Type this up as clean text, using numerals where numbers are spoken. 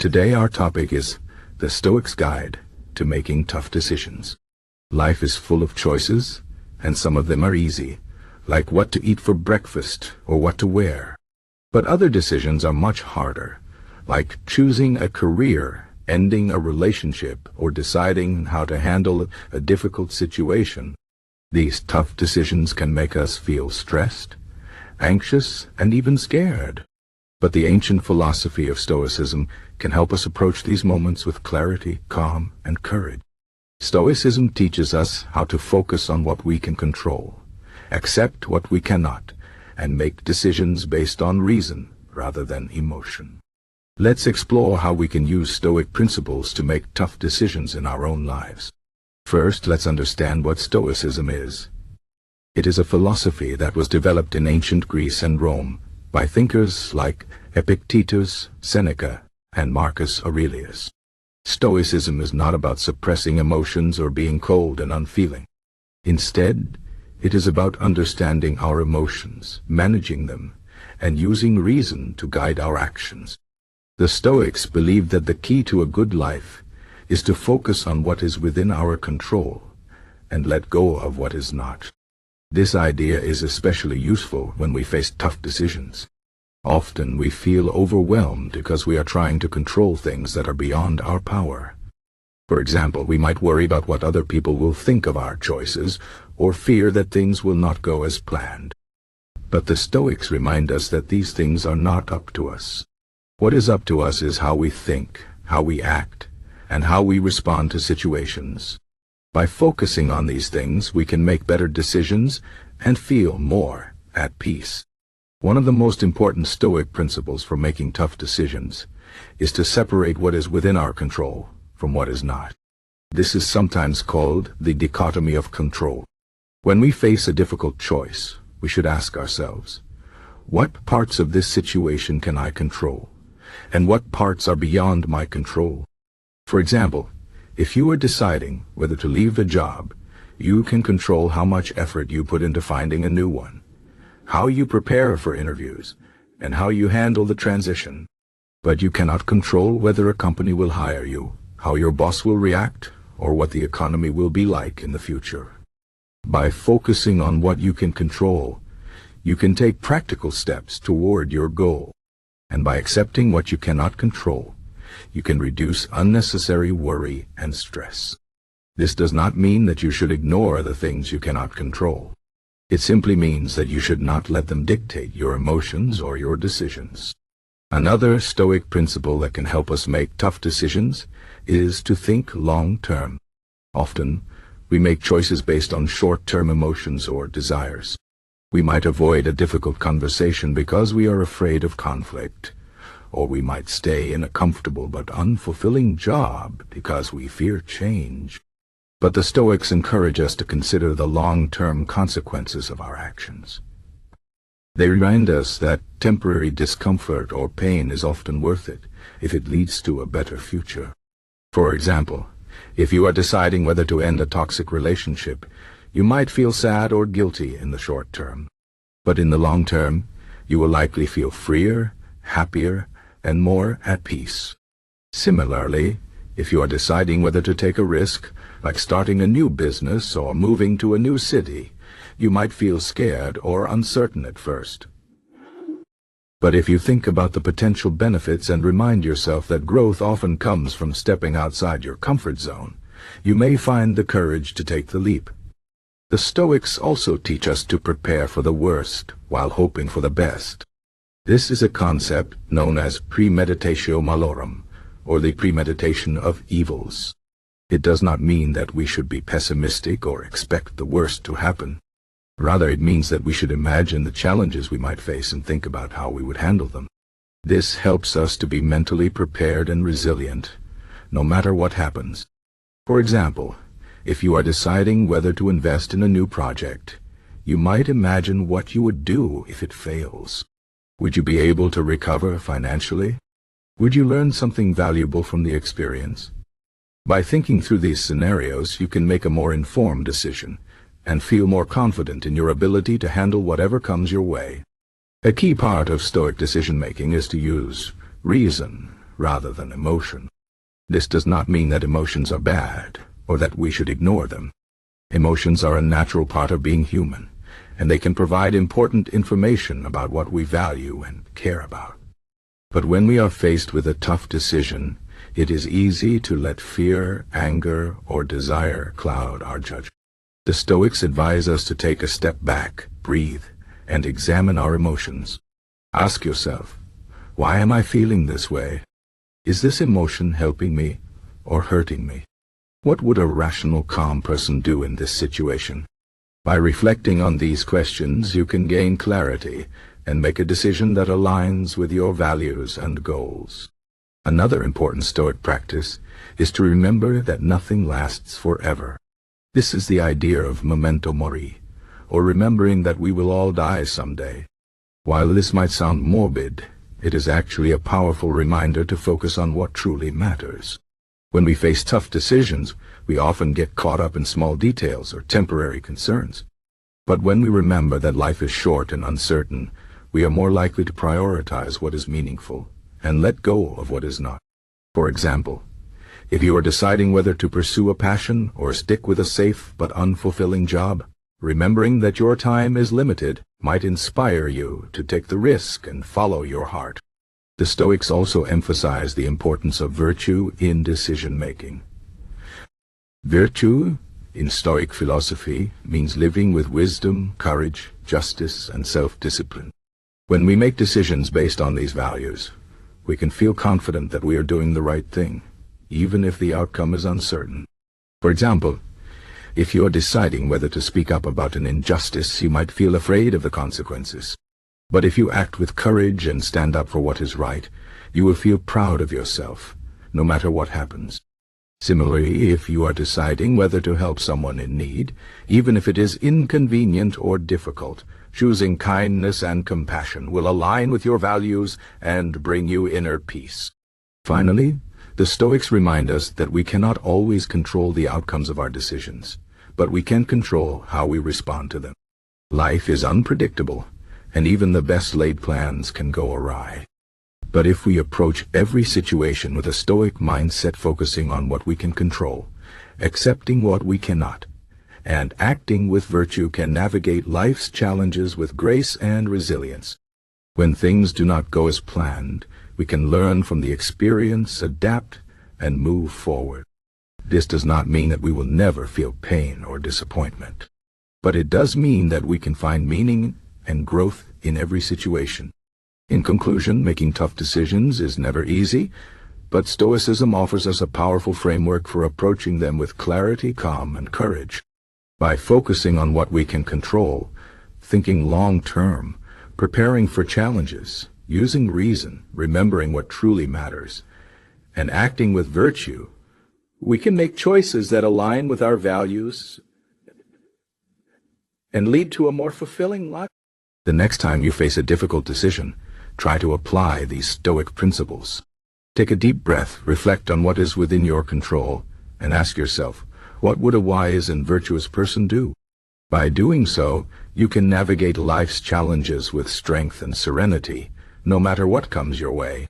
Today our topic is the Stoics' Guide to Making Tough Decisions. Life is full of choices, and some of them are easy, like what to eat for breakfast or what to wear. But other decisions are much harder, like choosing a career, ending a relationship, or deciding how to handle a difficult situation. These tough decisions can make us feel stressed, anxious, and even scared. But the ancient philosophy of Stoicism can help us approach these moments with clarity, calm, and courage. Stoicism teaches us how to focus on what we can control, accept what we cannot, and make decisions based on reason rather than emotion. Let's explore how we can use Stoic principles to make tough decisions in our own lives. First, let's understand what Stoicism is. It is a philosophy that was developed in ancient Greece and Rome by thinkers like Epictetus, Seneca, and Marcus Aurelius. Stoicism is not about suppressing emotions or being cold and unfeeling. Instead, it is about understanding our emotions, managing them, and using reason to guide our actions. The Stoics believed that the key to a good life is to focus on what is within our control and let go of what is not. This idea is especially useful when we face tough decisions. Often we feel overwhelmed because we are trying to control things that are beyond our power. For example, we might worry about what other people will think of our choices, or fear that things will not go as planned. But the Stoics remind us that these things are not up to us. What is up to us is how we think, how we act, and how we respond to situations. By focusing on these things, we can make better decisions and feel more at peace. One of the most important Stoic principles for making tough decisions is to separate what is within our control from what is not. This is sometimes called the dichotomy of control. When we face a difficult choice, we should ask ourselves, what parts of this situation can I control, and what parts are beyond my control? For example, if you are deciding whether to leave a job, you can control how much effort you put into finding a new one, how you prepare for interviews, and how you handle the transition. But you cannot control whether a company will hire you, how your boss will react, or what the economy will be like in the future. By focusing on what you can control, you can take practical steps toward your goal. And by accepting what you cannot control, you can reduce unnecessary worry and stress. This does not mean that you should ignore the things you cannot control. It simply means that you should not let them dictate your emotions or your decisions. Another Stoic principle that can help us make tough decisions is to think long-term. Often, we make choices based on short-term emotions or desires. We might avoid a difficult conversation because we are afraid of conflict, or we might stay in a comfortable but unfulfilling job because we fear change. But the Stoics encourage us to consider the long-term consequences of our actions. They remind us that temporary discomfort or pain is often worth it if it leads to a better future. For example, if you are deciding whether to end a toxic relationship, you might feel sad or guilty in the short term. But in the long term, you will likely feel freer, happier, and more at peace. Similarly, if you are deciding whether to take a risk, like starting a new business or moving to a new city, you might feel scared or uncertain at first. But if you think about the potential benefits and remind yourself that growth often comes from stepping outside your comfort zone, you may find the courage to take the leap. The Stoics also teach us to prepare for the worst while hoping for the best. This is a concept known as premeditatio malorum, or the premeditation of evils. It does not mean that we should be pessimistic or expect the worst to happen. Rather, it means that we should imagine the challenges we might face and think about how we would handle them. This helps us to be mentally prepared and resilient, no matter what happens. For example, if you are deciding whether to invest in a new project, you might imagine what you would do if it fails. Would you be able to recover financially? Would you learn something valuable from the experience? By thinking through these scenarios, you can make a more informed decision and feel more confident in your ability to handle whatever comes your way. A key part of Stoic decision-making is to use reason rather than emotion. This does not mean that emotions are bad, or that we should ignore them. Emotions are a natural part of being human, and they can provide important information about what we value and care about. But when we are faced with a tough decision, it is easy to let fear, anger, or desire cloud our judgment. The Stoics advise us to take a step back, breathe, and examine our emotions. Ask yourself, why am I feeling this way? Is this emotion helping me or hurting me? What would a rational, calm person do in this situation? By reflecting on these questions, you can gain clarity and make a decision that aligns with your values and goals. Another important Stoic practice is to remember that nothing lasts forever. This is the idea of memento mori, or remembering that we will all die someday. While this might sound morbid, it is actually a powerful reminder to focus on what truly matters. When we face tough decisions, we often get caught up in small details or temporary concerns. But when we remember that life is short and uncertain, we are more likely to prioritize what is meaningful and let go of what is not. For example, if you are deciding whether to pursue a passion or stick with a safe but unfulfilling job, remembering that your time is limited might inspire you to take the risk and follow your heart. The Stoics also emphasize the importance of virtue in decision-making. Virtue, in Stoic philosophy, means living with wisdom, courage, justice, and self-discipline. When we make decisions based on these values, we can feel confident that we are doing the right thing, even if the outcome is uncertain. For example, if you are deciding whether to speak up about an injustice, you might feel afraid of the consequences. But if you act with courage and stand up for what is right, you will feel proud of yourself, no matter what happens. Similarly, if you are deciding whether to help someone in need, even if it is inconvenient or difficult, choosing kindness and compassion will align with your values and bring you inner peace. Finally, the Stoics remind us that we cannot always control the outcomes of our decisions, but we can control how we respond to them. Life is unpredictable, and even the best laid plans can go awry. But if we approach every situation with a Stoic mindset, focusing on what we can control, accepting what we cannot, and acting with virtue, can navigate life's challenges with grace and resilience. When things do not go as planned, we can learn from the experience, adapt, and move forward. This does not mean that we will never feel pain or disappointment, but it does mean that we can find meaning and growth in every situation. In conclusion, making tough decisions is never easy, but Stoicism offers us a powerful framework for approaching them with clarity, calm, and courage. By focusing on what we can control, thinking long-term, preparing for challenges, using reason, remembering what truly matters, and acting with virtue, we can make choices that align with our values and lead to a more fulfilling life. The next time you face a difficult decision, try to apply these Stoic principles. Take a deep breath, reflect on what is within your control, and ask yourself, what would a wise and virtuous person do? By doing so, you can navigate life's challenges with strength and serenity, no matter what comes your way.